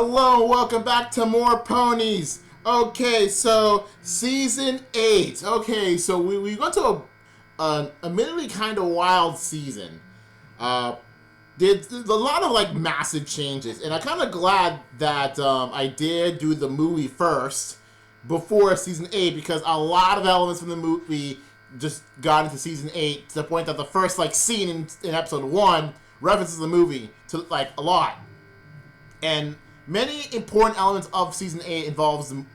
Hello, welcome back to More Ponies. Okay, so Season 8. Okay, so we went to a admittedly kind of wild season. Did a lot of like massive changes, and I'm kind of glad that I did do the movie first before Season 8 because a lot of elements from the movie just got into Season 8 to the point that the first like scene in Episode 1 references the movie to like a lot. And many important elements of Season 8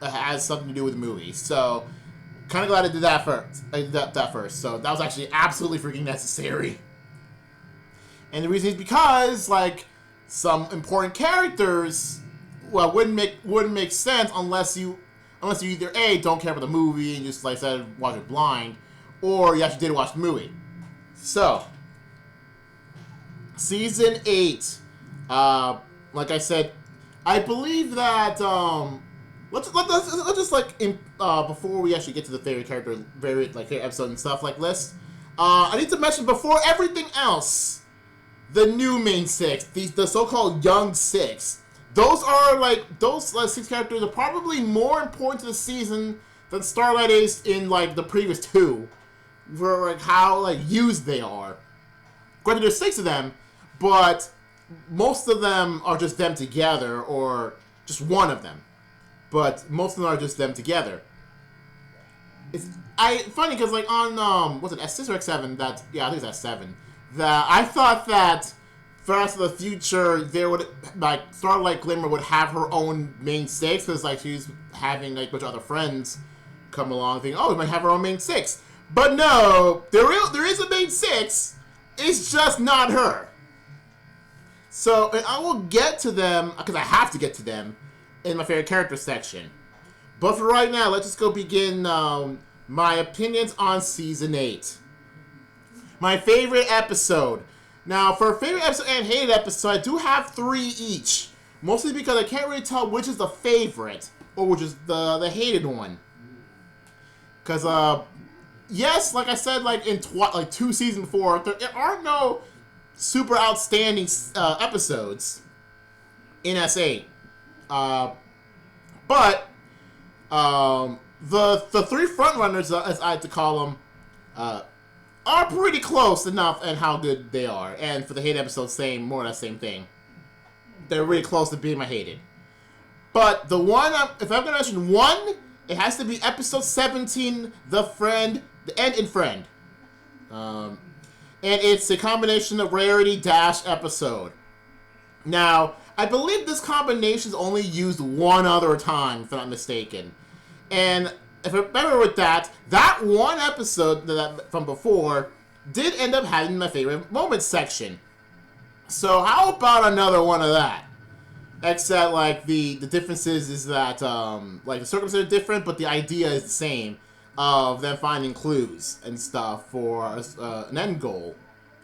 has something to do with the movie. So, kind of glad I did that first. So, that was actually absolutely freaking necessary. And the reason is because, like, some important characters, well, wouldn't make sense unless you either A, don't care about the movie and just, like I said, watch it blind, or you actually did watch the movie. So, Season 8, like I said, I believe that let's just like before we actually get to the favorite character, favorite episode and stuff like this. I need to mention before everything else, the new main six, the so-called young six. Those 6 characters are probably more important to the season than Starlight is in like the previous 2, for like how like used they are. Granted, there's 6 of them, but most of them are just them together, or just one of them. But most of them are just them together. It's funny because like on was it S6 or X7? I think it's S7. That I thought that for us in the future there would like Starlight Glimmer would have her own main 6 because like she's having like a bunch of other friends come along thinking, oh, we might have her own main 6. But no, there is a main 6. It's just not her. So, and I will get to them, because I have to get to them, in my favorite character section. But for right now, let's just go begin my opinions on Season 8. My favorite episode. Now, for favorite episode and hated episode, I do have 3 each. Mostly because I can't really tell which is the favorite, or which is the hated one. Because, yes, like I said, like in 2 seasons before, there are no super outstanding episodes in S8. But the 3 frontrunners, as I like to call them, are pretty close enough and how good they are. And for the hated episodes, more or less same thing. They're really close to being my hated. But the one, if I'm going to mention one, it has to be episode 17, The End in Friend. And it's a combination of rarity dash episode. Now, I believe this combination is only used one other time, if I'm not mistaken. And if I remember with that one episode from before did end up having my favorite moments section. So how about another one of that? Except like the differences is that like the circumstances are different, but the idea is the same. Of them finding clues and stuff for an end goal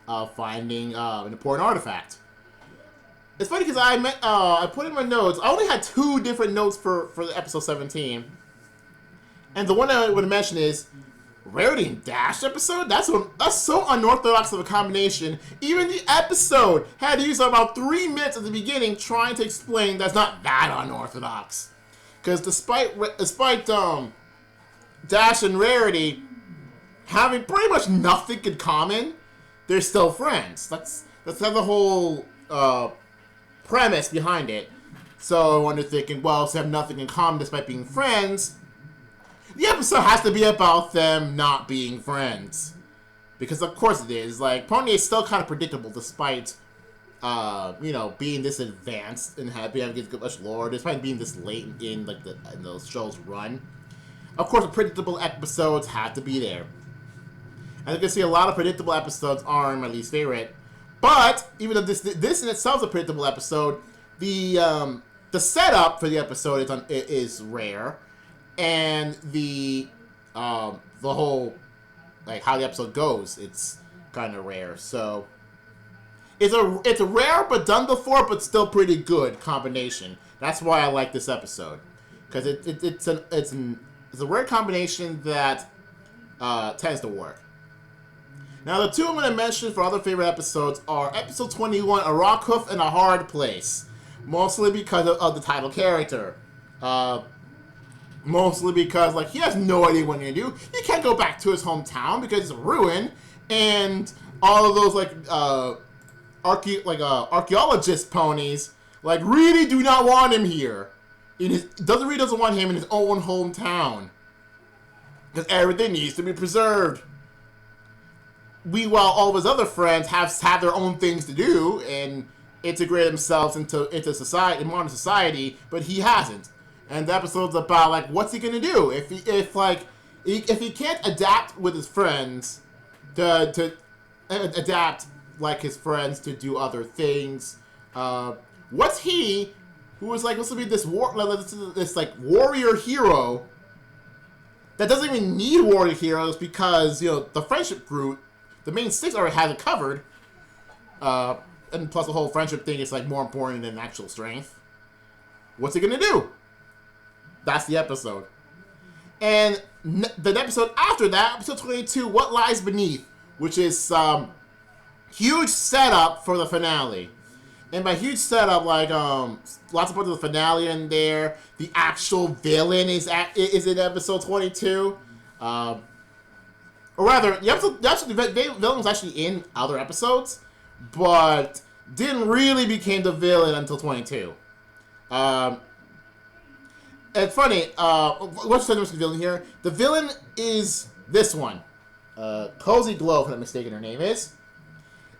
of finding an important artifact. It's funny because I put in my notes. I only had 2 different notes for the episode 17, and the one I would mention is rarity and dash episode. That's so unorthodox of a combination. Even the episode had to use about 3 minutes at the beginning trying to explain that's not that unorthodox. Because despite Dash and Rarity having pretty much nothing in common, they're still friends. That's the whole premise behind it. So when you're thinking, well, if they have nothing in common despite being friends, the episode has to be about them not being friends. Because of course it is. Like, Pony is still kind of predictable despite being this advanced and having much lore, despite being this late in the show's run. Of course, the predictable episodes have to be there. And you can see a lot of predictable episodes are my least favorite. But, even though this in itself is a predictable episode, the setup for the episode is rare. And the whole, like, how the episode goes, it's kind of rare. So, it's a rare but done before, but still pretty good combination. That's why I like this episode. Because it's a rare combination that tends to work. Now, the 2 I'm going to mention for other favorite episodes are episode 21, A Rock Hoof and a Hard Place. Mostly because of the title character. Mostly because, like, he has no idea what he's gonna do. He can't go back to his hometown because it's a ruin, and all of those, like, archaeologist ponies, like, really do not want him here. Really doesn't want him in his own hometown. Because everything needs to be preserved. While all of his other friends have their own things to do and integrate themselves into society, in modern society, but he hasn't. And the episode's about, like, what's he gonna do if he can't adapt with his friends to adapt like his friends to do other things. What's he, who is like supposed to be this warrior hero that doesn't even need warrior heroes because the friendship group, the main six already has it covered. And plus the whole friendship thing is like more important than actual strength. What's he gonna do? That's the episode. And the episode after that, episode 22, What Lies Beneath, which is huge setup for the finale. And by huge setup, like lots of parts of the finale in there. The actual villain is in episode 22. Or rather, the villain was actually in other episodes, but didn't really become the villain until 22. It's funny, what's the villain here? The villain is this one. Cozy Glow, if I'm not mistaken, her name is.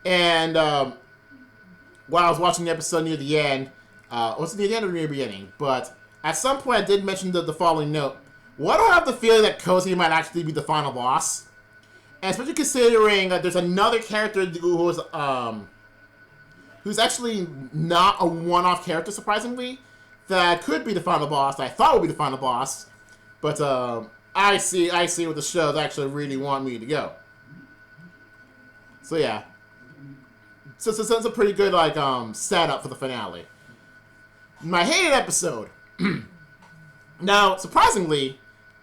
And while I was watching the episode near the end, was it near the end or near the beginning? But at some point I did mention the following note. Why do I have the feeling that Cozy might actually be the final boss? And especially considering that there's another character who's actually not a one-off character, surprisingly, that could be the final boss. I thought would be the final boss, but I see what the show actually really want me to go. So yeah, so it's a pretty good like setup for the finale. My hated episode. Now, surprisingly,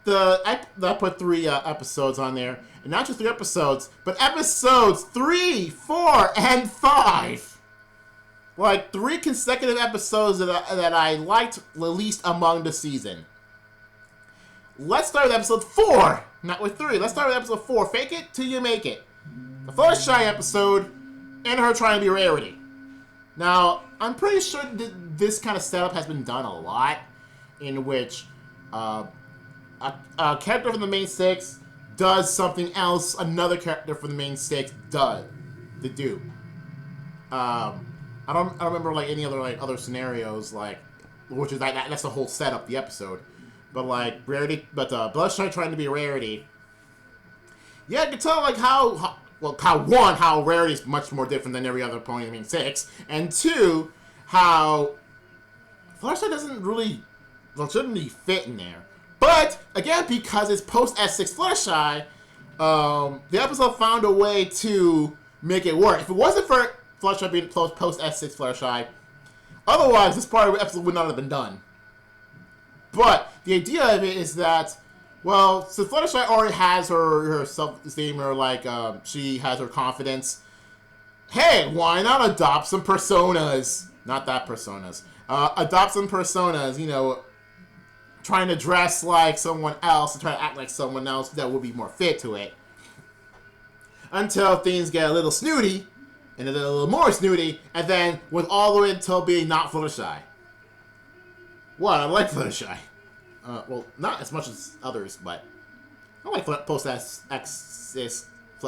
I put 3 episodes on there, and not just 3 episodes, but episodes 3, 4, and 5. Like 3 consecutive episodes that I liked the least among the season. Let's start with episode 4, not with 3. Let's start with episode 4. Fake it till you make it. The Fluttershy episode, and her trying to be Rarity. Now, I'm pretty sure that this kind of setup has been done a lot, in which a character from the main 6 does something else another character from the main 6 does to do. I don't remember like any other scenarios like, which is that's the whole setup of the episode. But like Rarity, Fluttershy trying to be a Rarity. Yeah, I can tell like how Rarity is much more different than every other pony in the main 6, and 2, how Fluttershy shouldn't be fit in there. But again, because it's post S6 Fluttershy, the episode found a way to make it work. If it wasn't for Fluttershy being post S6 Fluttershy, otherwise this part of the episode would not have been done. But the idea of it is that, well, since Fluttershy already has her self-esteem, or like she has her confidence, hey, why not adopt some personas? Not that personas. Adopt some personas, trying to dress like someone else and try to act like someone else that would be more fit to it. Until things get a little snooty, and then a little more snooty, and then with all the way until being not Fluttershy. What? I like Fluttershy. Well, not as much as others, but I like post S6.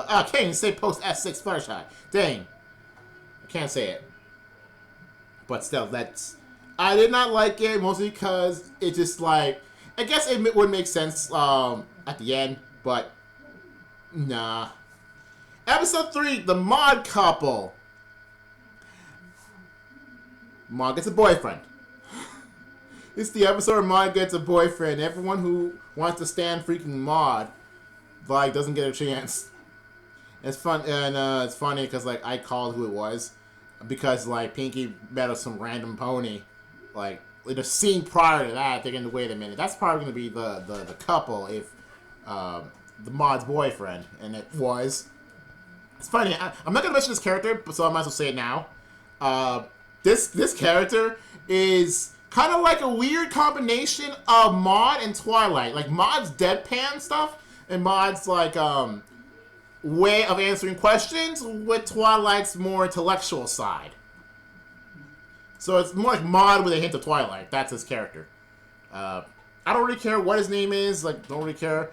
I can't even say post S6 Fluttershy. Dang, I can't say it. But still, I did not like it mostly because it just like, I guess it would make sense at the end, but nah. Episode 3, the Mod Couple. Mod gets a boyfriend. It's the episode where Mod gets a boyfriend. Everyone who wants to stand freaking Mod, like, doesn't get a chance. It's fun, and it's funny because like I called who it was, because like Pinkie met some random pony, like in a scene prior to that. Thinking, wait a minute, that's probably going to be the couple if the Mod's boyfriend, and it was. It's funny. I'm not going to mention this character, so I might as well say it now. this character is kind of like a weird combination of Maud and Twilight. Like Maud's deadpan stuff and Maud's like way of answering questions with Twilight's more intellectual side. So it's more like Maud with a hint of Twilight. That's his character. I don't really care what his name is. Like, don't really care.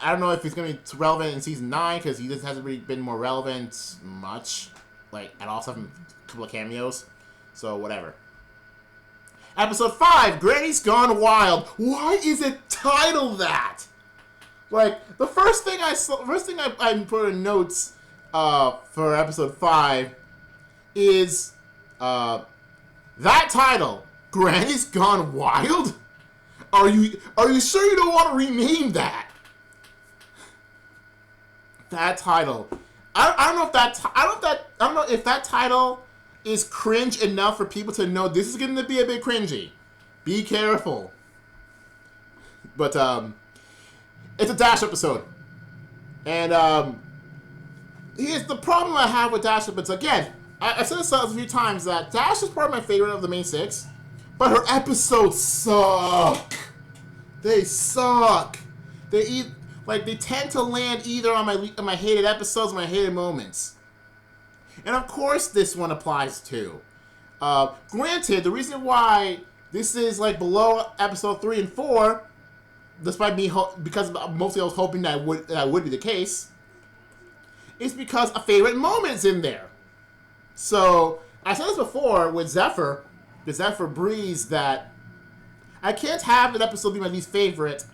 I don't know if he's going to be relevant in Season 9, because he just hasn't really been more relevant much. Like, at all, except a couple of cameos. So, whatever. Episode 5, Granny's Gone Wild. Why is it titled that? Like, the first thing I put in notes for Episode 5 is that title, Granny's Gone Wild? Are you sure you don't want to rename that? That title. I don't know if that title is cringe enough for people to know this is going to be a bit cringy. Be careful. But it's a Dash episode, and here's the problem I have with Dash episodes. Again, I said this a few times that Dash is probably my favorite of the main 6. But her episodes suck. They suck. They tend to land either on my hated episodes or my hated moments. And of course this one applies too. Granted, the reason why this is like below episode 3 and 4, despite me because mostly I was hoping that would be the case, is because a favorite moment's in there. So I said this before with Zephyr. The Zephyr Breeze, that I can't have an episode be my least favorite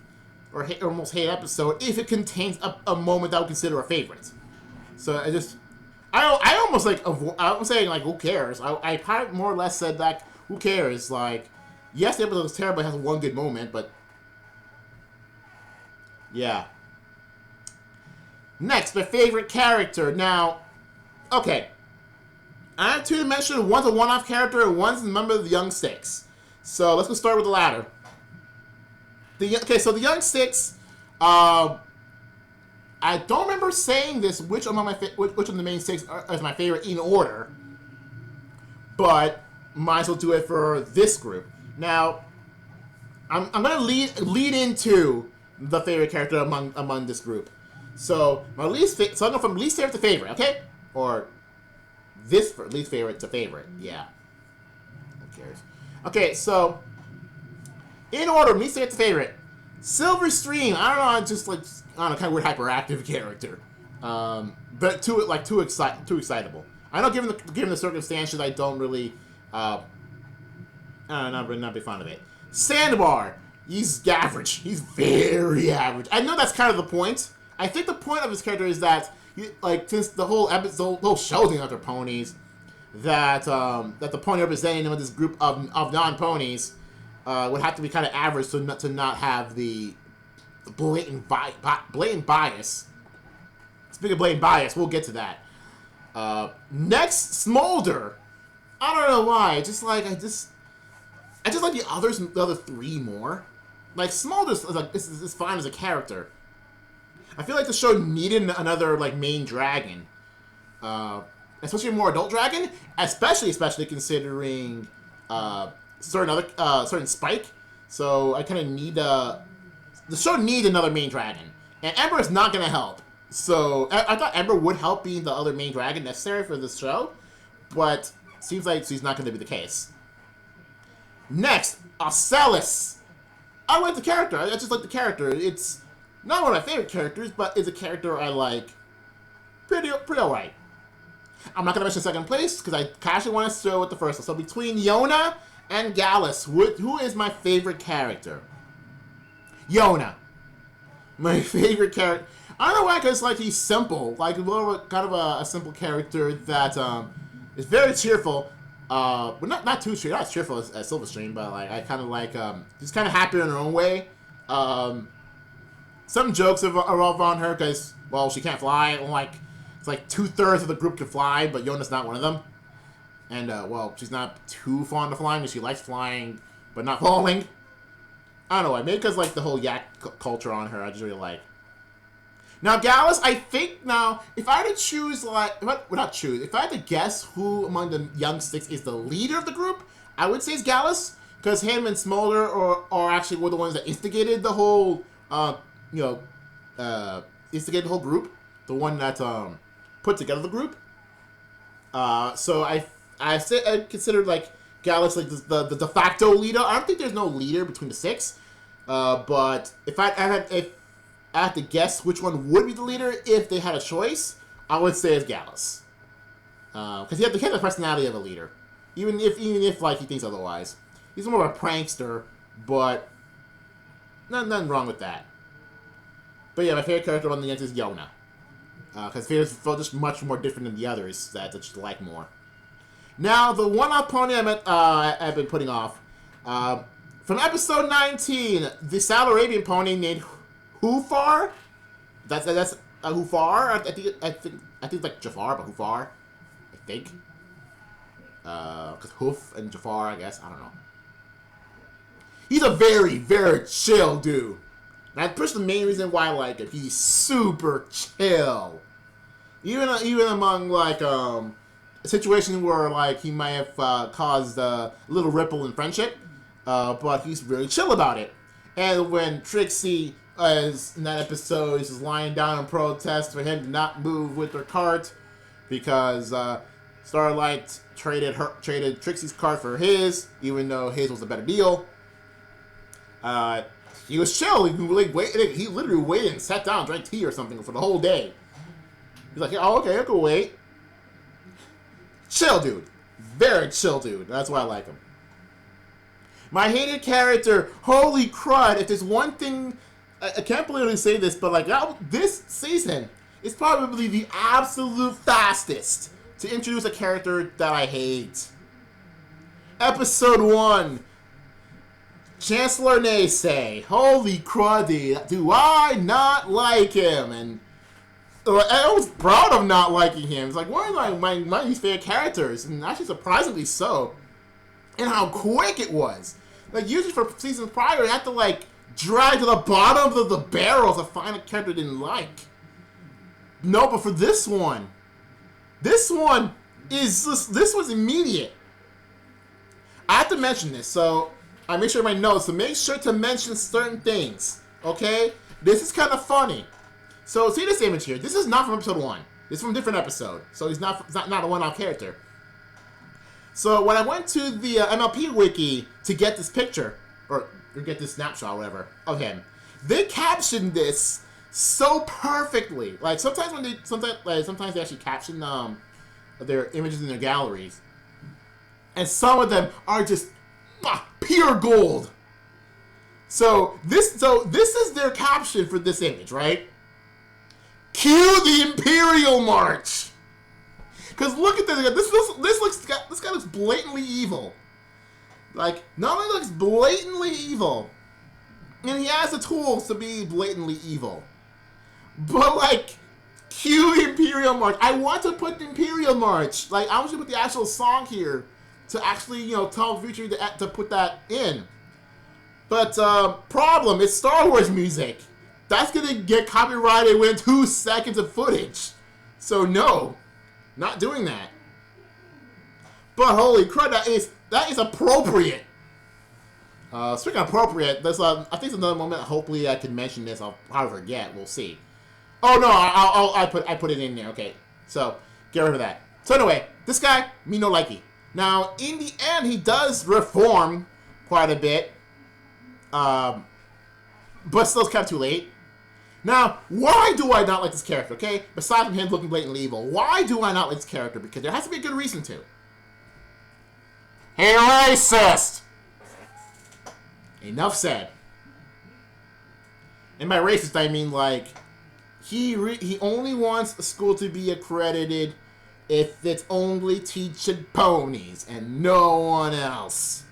or most hated episode if it contains a moment that I would consider a favorite. So I almost like I'm saying like who cares? I kind of more or less said like who cares? Like yes, the episode was terrible. It has one good moment, but yeah. Next, my favorite character. Now, okay. I have two to mention. One's a one-off character, and one's a member of the Young Six. So let's go start with the latter. So the Young Six. I don't remember saying this. Which of the main 6 is my favorite in order? But might as well do it for this group. Now, I'm gonna lead into the favorite character among this group. So my so I'm going from least favorite to favorite, okay? Or this least favorite to favorite, yeah. Who cares? Okay, so in order, least favorite to favorite. Silver Stream, I don't know, I'm just like kind of weird hyperactive character, but too excitable. I know given the circumstances, I don't really, not a big fan of it. Sandbar, he's average. He's very average. I know that's kind of the point. I think the point of this character is that, since the whole episode, the whole show thing after ponies, that the pony representing this group of non-ponies would have to be kind of average to not have the blatant bias. Speaking of blatant bias, we'll get to that. Next, Smolder. I don't know why. I just like the other 3 more. Like Smolder's is fine as a character. I feel like the show needed another main dragon, especially a more adult dragon, especially considering certain Spike. So I kind of need the show needs another main dragon, and Ember is not gonna help. So I thought Ember would help being the other main dragon necessary for this show, but seems like she's not gonna be the case. Next, Celes. I like the character. I just like the character. It's not one of my favorite characters, but it's a character I like pretty alright. I'm not going to mention second place, because I casually want to start with the first one. So between Yona and Galas, who is my favorite character? Yona. My favorite character. I don't know why, because he's simple. Kind of a simple character that is very cheerful. But not too cheerful. Not as cheerful as Silverstream, but I kind of like she's kind of happy in her own way. Some jokes are all on her because, well, she can't fly. It's like 2/3 of the group can fly, but Yona's not one of them. And well, she's not too fond of flying, but she likes flying, but not falling. I don't know why. Maybe because the whole yak culture on her, I just really like. Now, Galas, I think now, if I had to choose, like, if I had to guess who among the young six is the leader of the group, I would say it's Galas, because him and Smolder are actually were the ones that instigated the whole, instigated the whole group, the one that put together the group. So I considered like Galas like the de facto leader. I don't think there's no leader between the six, but if I had to guess which one would be the leader if they had a choice, I would say it's Galas. Because he had the personality of a leader, even if like he thinks otherwise. He's more of a prankster, but nothing wrong with that. But yeah, my favorite character on the end is Yona. Because Ferry felt just much more different than the others that I just like more. Now, the one-off pony I've been putting off. From episode 19, the Saudi Arabian pony named Jafar. That's Jafar. I think it's like Jafar, but Jafar. I think. Because Hoof and Jafar, I guess. I don't know. He's a very, very chill dude. And that's pretty the main reason why I like him. He's super chill. Even among like a situation where like he might have caused a little ripple in friendship, but he's really chill about it. And when Trixie is in that episode, is just lying down in protest for him to not move with her cart because Starlight traded Trixie's cart for his, even though his was a better deal. He was chill. He literally waited and sat down, drank tea or something for the whole day. He's like, oh, okay, I can wait. Chill dude. Very chill dude. That's why I like him. My hated character, holy crud. If there's one thing, I can't believe I say this, but like this season is probably the absolute fastest to introduce a character that I hate. Episode 1. Chancellor Naysay. Holy cruddy. Do I not like him? And I was proud of not liking him. It's like one of my least favorite characters, and actually surprisingly so. And how quick it was. Like usually for seasons prior, you have to like drag to the bottom of the barrel to find a character I didn't like. No, but for this one was immediate. I have to mention this, so I make sure my notes. So make sure to mention certain things. Okay, this is kind of funny. So see this image here. This is not from episode 1. This is from a different episode. So he's not a one-off character. So when I went to the MLP wiki to get this picture or get this snapshot, or whatever, of him, they captioned this so perfectly. Like sometimes they actually caption their images in their galleries, and some of them are just pure gold. So this is their caption for this image, right? Cue the Imperial March. Because look at this. This guy looks blatantly evil. Like, not only looks blatantly evil, and he has the tools to be blatantly evil, but like, cue the Imperial March. I want to put the Imperial March. Like, I want to put the actual song here to actually, tell Future to put that in. But problem, it's Star Wars music. That's gonna get copyrighted within 2 seconds of footage. So no, not doing that. But holy crud, that is appropriate. Speaking of appropriate, there's I think it's another moment. Hopefully, I can mention this. I'll probably forget. We'll see. Oh no, I put it in there. Okay, so get rid of that. So anyway, this guy, me no likey. Now in the end, he does reform quite a bit, but still it's kind of too late. Now, why do I not like this character, okay? Besides from him looking blatantly evil, why do I not like this character? Because there has to be a good reason to. Hey, racist! Enough said. And by racist, I mean, like, he only wants a school to be accredited if it's only teaching ponies and no one else.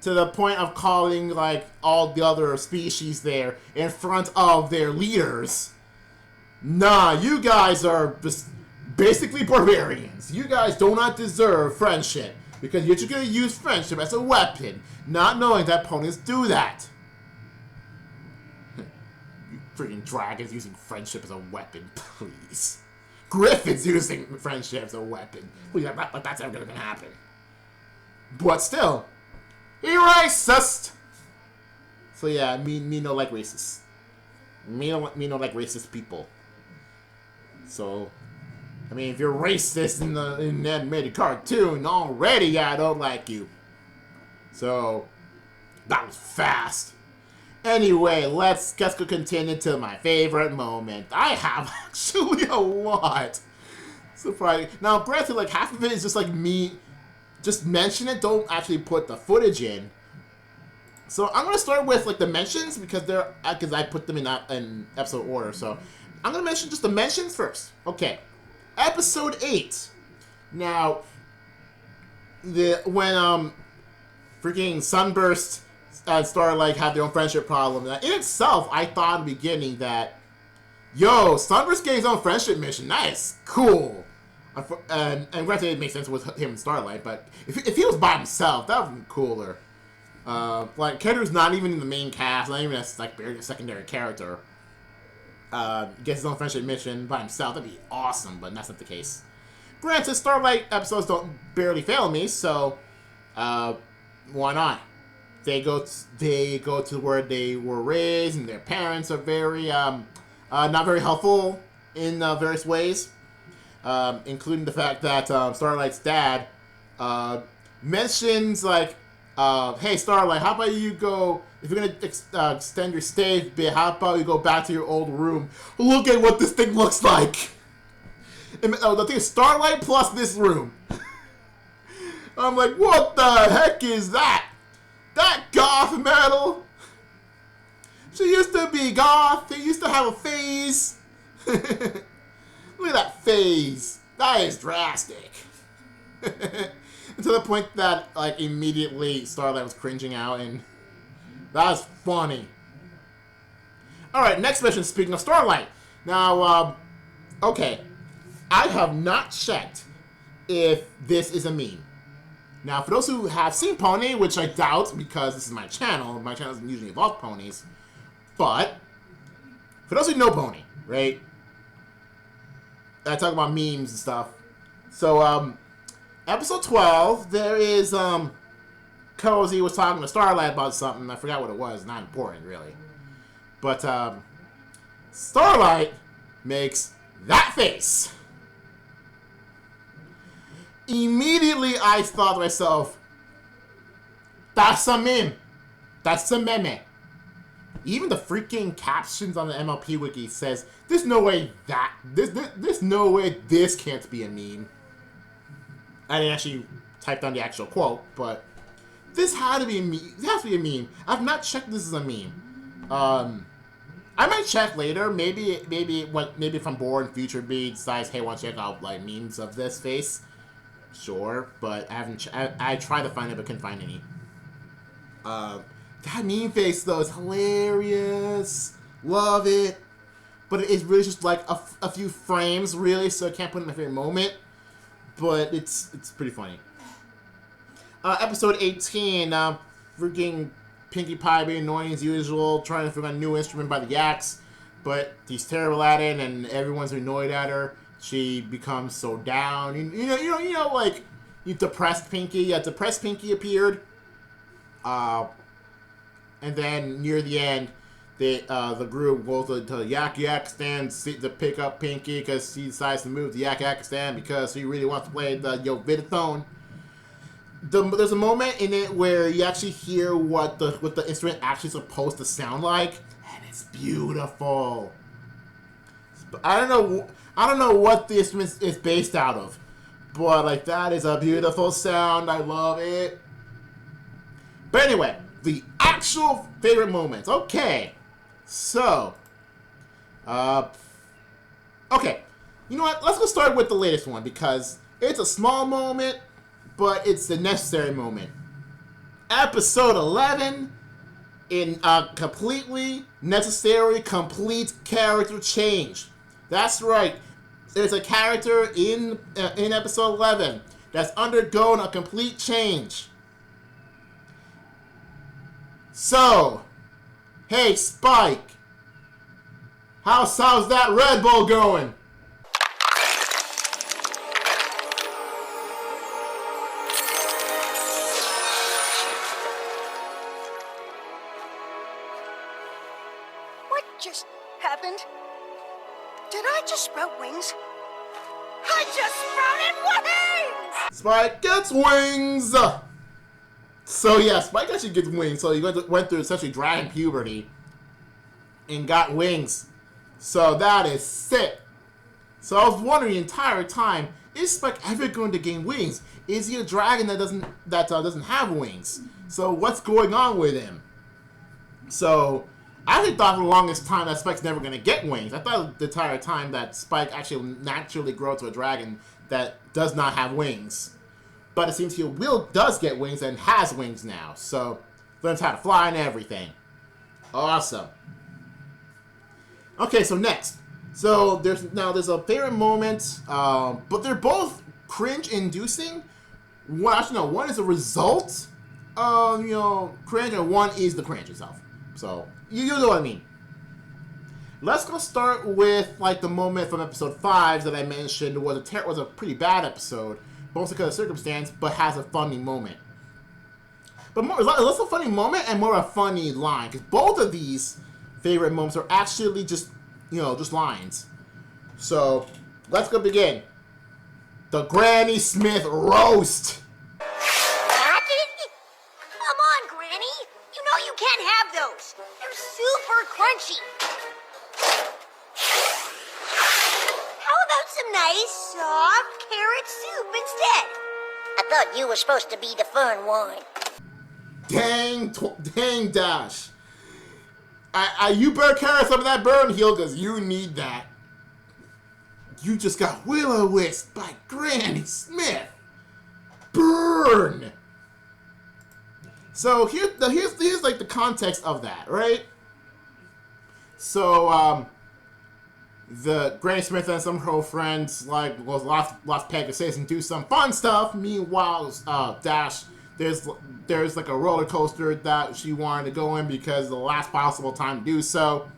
To the point of calling, like, all the other species there in front of their leaders. Nah, you guys are just basically barbarians. You guys do not deserve friendship because you're just going to use friendship as a weapon, not knowing that ponies do that. freaking dragons using friendship as a weapon, please. Griffins using friendship as a weapon. Please, that's ever gonna happen. But still, he racist. So yeah, me no like racist. Me no like racist people. So, I mean, if you're racist in the animated cartoon already, I don't like you. So, that was fast. Anyway, let's go continue to my favorite moment. I have actually a lot. Surprising. Now, granted, like half of it is just like me, just mention it. Don't actually put the footage in. So I'm gonna start with like the mentions because I put them in episode order. So I'm gonna mention just the mentions first. Okay, episode 8. Now, when freaking Sunburst and Starlight have their own friendship problem. In itself, I thought in the beginning that, yo, Sunburst getting his own friendship mission. That is cool. And granted, it makes sense with him and Starlight, but if he was by himself, that would be cooler. Like, character's not even in the main cast, not even as like a secondary character. Gets his own friendship mission by himself. That'd be awesome, but that's not the case. Granted, Starlight episodes don't barely fail me, so why not? They go to where they were raised, and their parents are very not very helpful in various ways, including the fact that Starlight's dad mentions like, "Hey Starlight, how about you go? If you're gonna extend your stay a bit, how about you go back to your old room? Look at what this thing looks like." And, the thing is Starlight plus this room. I'm like, what the heck is that? That goth metal? She used to be goth. They used to have a phase. Look at that phase. That is drastic. To the point that, like, immediately Starlight was cringing out, and that was funny. Alright, next mission, speaking of Starlight. Now, okay. I have not checked if this is a meme. Now, for those who have seen Pony, which I doubt because this is my channel doesn't usually involve ponies, but for those who know Pony, right? I talk about memes and stuff. So, episode 12, there is, Cozy was talking to Starlight about something. I forgot what it was. Not important, really. But, Starlight makes that face. Immediately, I thought to myself, that's a meme. That's a meme. Even the freaking captions on the MLP wiki says, there's no way there's no way this can't be a meme. I didn't actually type down the actual quote, but this had to be a meme. This has to be a meme. I've not checked this as a meme. I might check later. Maybe if I'm bored and Future B decides, hey, I want to check out like memes of this face. Sure, but I haven't. I tried to find it, but couldn't find any. That meme face though is hilarious. Love it, but it is really just like a few frames, really. So I can't put it in my favorite moment, but it's pretty funny. Episode 18. Freaking Pinkie Pie being annoying as usual, trying to figure out a new instrument by the Yaks, but he's terrible at it, and everyone's annoyed at her. She becomes so down. You know, like, you depressed Pinkie. Yeah, depressed Pinkie appeared. And then near the end, the group goes to the Yak stand to pick up Pinkie because she decides to move to Yak stand because she really wants to play the Vidithone. There's a moment in it where you actually hear what the instrument actually supposed to sound like, and it's beautiful. I don't know what the instrument is based out of, but like that is a beautiful sound. I love it. But anyway, the actual favorite moments. Okay, so, okay, you know what? Let's go start with the latest one because it's a small moment, but it's the necessary moment. Episode 11, in a completely necessary, complete character change. That's right. There's a character in episode 11 that's undergone a complete change. So, hey Spike, How's that Red Bull going? What just happened? Did I just sprout wings? I just sprouted wings! Spike gets wings! So yeah, Spike actually gets wings. So he went through essentially dragon puberty and got wings. So that is sick. So I was wondering the entire time, is Spike ever going to gain wings? Is he a dragon that doesn't have wings? So what's going on with him? So I actually thought for the longest time that Spike's never going to get wings. I thought the entire time that Spike actually will naturally grow to a dragon that does not have wings. But it seems he does get wings and has wings now. So learns how to fly and everything. Awesome. Okay, so next. So there's a favorite moment, but they're both cringe-inducing. One is a result of cringe, and one is the cringe itself. So you know what I mean. Let's go start with like the moment from episode 5 that I mentioned was a pretty bad episode, mostly because of circumstance, but has a funny moment. But less a funny moment and more a funny line, because both of these favorite moments are actually just lines. So let's go begin. The Granny Smith roast. Come on, Granny. You know you can't have those. They're super crunchy. How about some nice, soft carrot soup instead? I thought you were supposed to be the fun one. Dang, Dash. You better carry some of that burn heal, because you need that. You just got WilloWisp by Granny Smith. Burn! So here's like the context of that, right? So the Granny Smith and some of her friends lost Pegasus and do some fun stuff. Meanwhile, Dash, there's like a roller coaster that she wanted to go in because the last possible time to do so.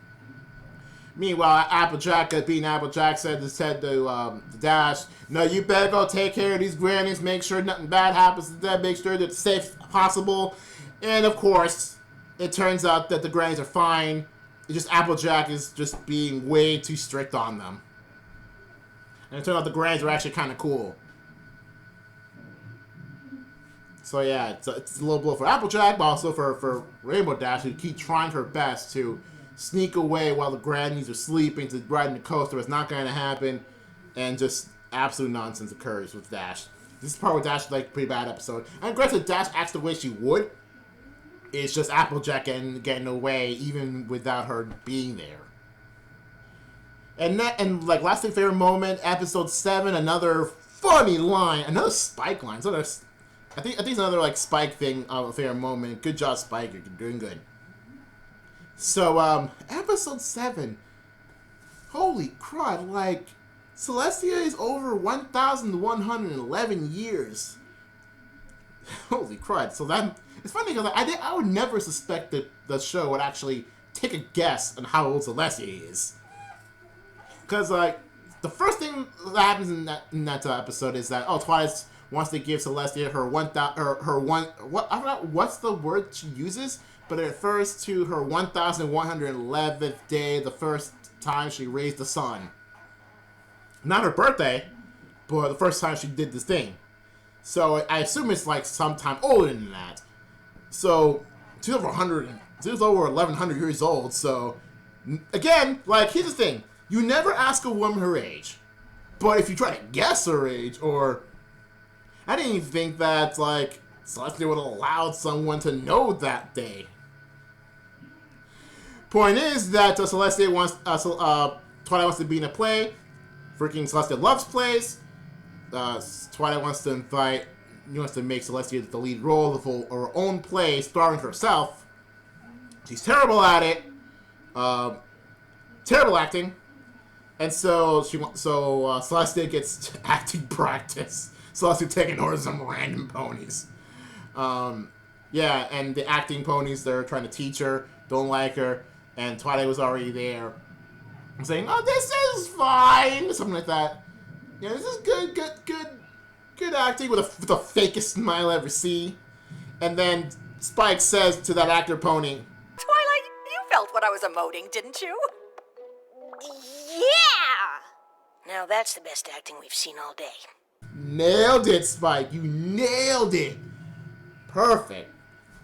Meanwhile, Applejack, being Applejack, said to Dash, "No, you better go take care of these grannies. Make sure nothing bad happens to them. Make sure they're safe as possible." And of course, it turns out that the grannies are fine. It's just Applejack is just being way too strict on them. And it turned out the grannies are actually kind of cool. So yeah, it's a little blow for Applejack, but also for Rainbow Dash, who keep trying her best to sneak away while the grannies are sleeping to ride in the coaster. It's not going to happen, and just absolute nonsense occurs with Dash. This is the part where Dash is like a pretty bad episode. And granted, Dash acts the way she would. It's just Applejack getting away even without her being there. And last favorite moment, episode 7, another funny line, another Spike line. So I think it's another like Spike thing of a favorite moment. Good job, Spike. You're doing good. So episode 7. Holy crud! Like Celestia is over 1,111 years. Holy crud! So that it's funny because I would never suspect that the show would actually take a guess on how old Celestia is. Because like the first thing that happens in that episode is that Twilight wants to give Celestia her I don't know what's the word she uses, but it refers to her 1,111th day, the first time she raised the sun. Not her birthday, but the first time she did this thing. So I assume it's like sometime older than that. So she's over 1,100 years old. So again, like here's the thing: you never ask a woman her age, but if you try to guess her age, or I didn't even think that like Celestia would have allowed someone to know that day. Point is that Celestia wants Twilight wants to be in a play. Freaking Celestia loves plays. Twilight wants to make Celestia the lead role of her own play starring herself. She's terrible at it. Terrible acting. And so Celestia gets acting practice. Celestia taking orders from random ponies. Yeah, and the acting ponies they're trying to teach her don't like her, and Twilight was already there. I'm saying, oh, this is fine, something like that. Yeah, this is good acting with the fakest smile I ever see. And then Spike says to that actor pony, Twilight, you felt what I was emoting, didn't you? Yeah! Now that's the best acting we've seen all day. nailed it, Spike. You nailed it. Perfect.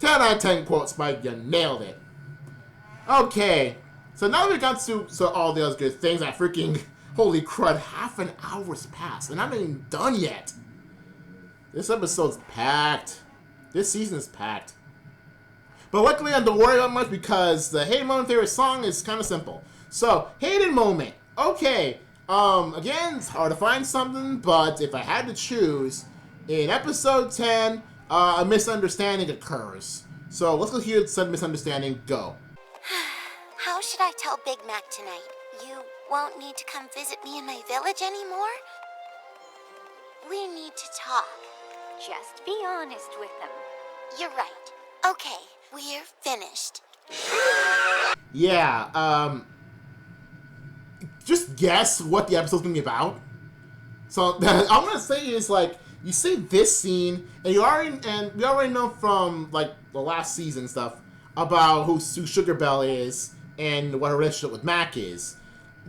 10 out of 10 quote, Spike. You nailed it. Okay. So now we got to all those good things. I freaking, holy crud, half an hour's passed. And I'm not even done yet. This episode's packed. This season is packed. But luckily I don't worry about much because the hated moment favorite song is kind of simple. So, hated moment. Okay. Again, it's hard to find something, but if I had to choose, in episode 10, a misunderstanding occurs. So let's go hear said misunderstanding go. How should I tell Big Mac tonight? You won't need to come visit me in my village anymore? We need to talk. Just be honest with them. You're right. Okay, we're finished. Yeah, just guess what the episode's gonna be about. So I'm gonna say is like you see this scene, and we already know from like the last season stuff about who Sugar Belle is and what her relationship with Mac is.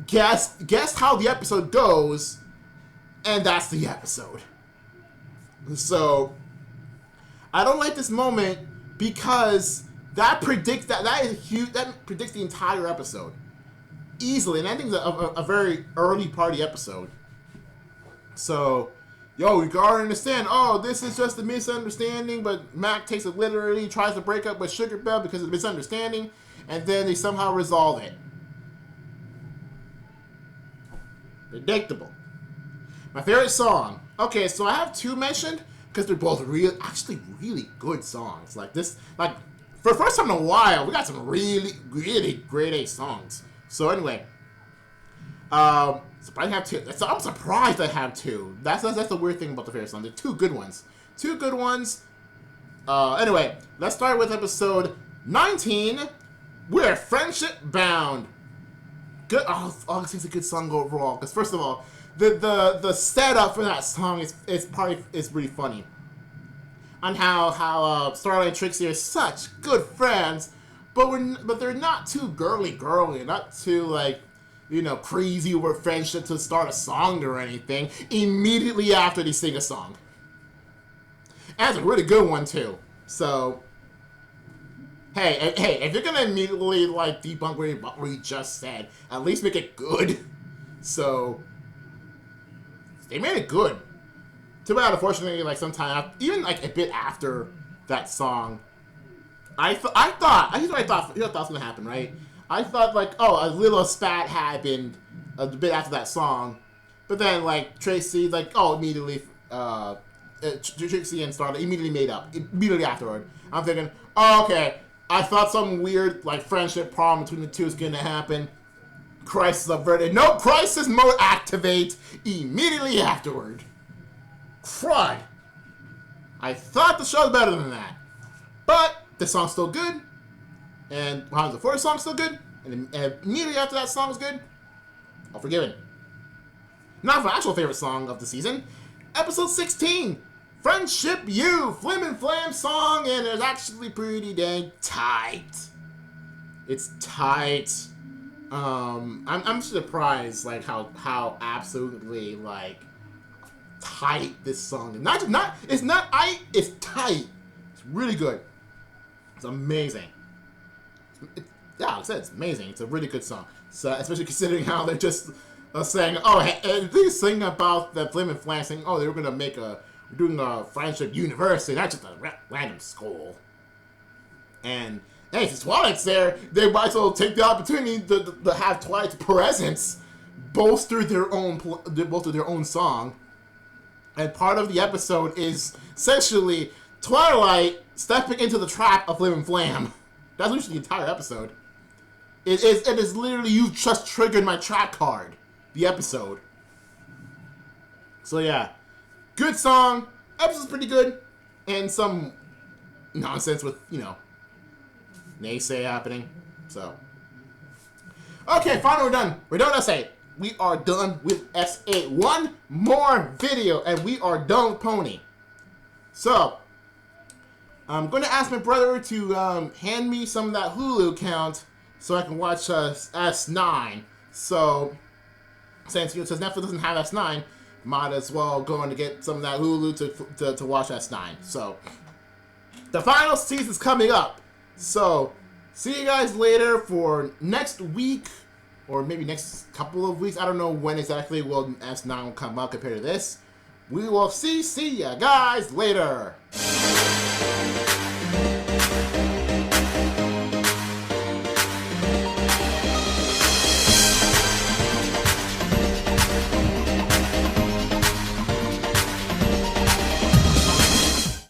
Guess how the episode goes, and that's the episode. So I don't like this moment because that predicts that is huge. That predicts the entire episode easily, and I think it's a very early party episode. So, yo, you gotta understand. Oh, this is just a misunderstanding, but Mac takes it literally, tries to break up with Sugar Belle because of the misunderstanding, and then they somehow resolve it. Predictable. My favorite song. Okay, so I have two mentioned because they're both actually really good songs. Like this, like for the first time in a while, we got some really great A songs. So anyway, so I have two. So I'm surprised I have two. That's the weird thing about the favorite song. They're two good ones. Two good ones. Anyway, let's start with episode 19. We're friendship bound. Good. Oh, this is a good song overall. Because first of all, the setup for that song is really funny. On how Starlight and Trixie are such good friends, but they're not too girly, not too like, crazy over friendship to start a song or anything immediately after they sing a song. And it's a really good one too. So, hey, if you're gonna immediately like debunk what you just said, at least make it good. So they made it good. Too bad, unfortunately, like sometime even like a bit after that song, here's what I thought was gonna happen, right? I thought like, oh, a little spat happened a bit after that song, but then like Tracy, like, oh, immediately, Trixie and Starlight immediately made up immediately afterward. I'm thinking, oh, okay, I thought some weird like friendship problem between the two is gonna happen. Crisis averted. No, crisis mode activate immediately afterward. Crud. I thought the show was better than that, but the song's still good, and the first song's still good, and immediately after that song was good, I'll forgive it. Now for actual favorite song of the season, episode 16, Friendship You, Flim and Flam song, and it's actually pretty dang tight. It's tight. I'm surprised like how absolutely like tight this song is. It's tight. It's really good. It's amazing. Yeah, like I said, it's amazing. It's a really good song. So, especially considering how they're just saying, oh, hey, they sing about the Flim and Flam saying, oh, they were gonna doing a friendship university, not just a random school. And hey, since Twilight's there, they might as well take the opportunity to have Twilight's presence bolster their own song. And part of the episode is essentially Twilight stepping into the trap of Flim and Flam. That's literally the entire episode. It is literally, you just triggered my trap card. The episode. So yeah, good song. Episode's pretty good, and some nonsense with naysay happening. So Okay, finally we're done. We're done with S8. We are done with S8. One more video, and we are done with Pony. So, I'm going to ask my brother to hand me some of that Hulu account so I can watch S9. So, since Netflix doesn't have S9, might as well go on to get some of that Hulu to watch S9. So, the final season's coming up. So, see you guys later for next week, or maybe next couple of weeks. I don't know when exactly will S9 will come out compared to this. We will see ya guys later.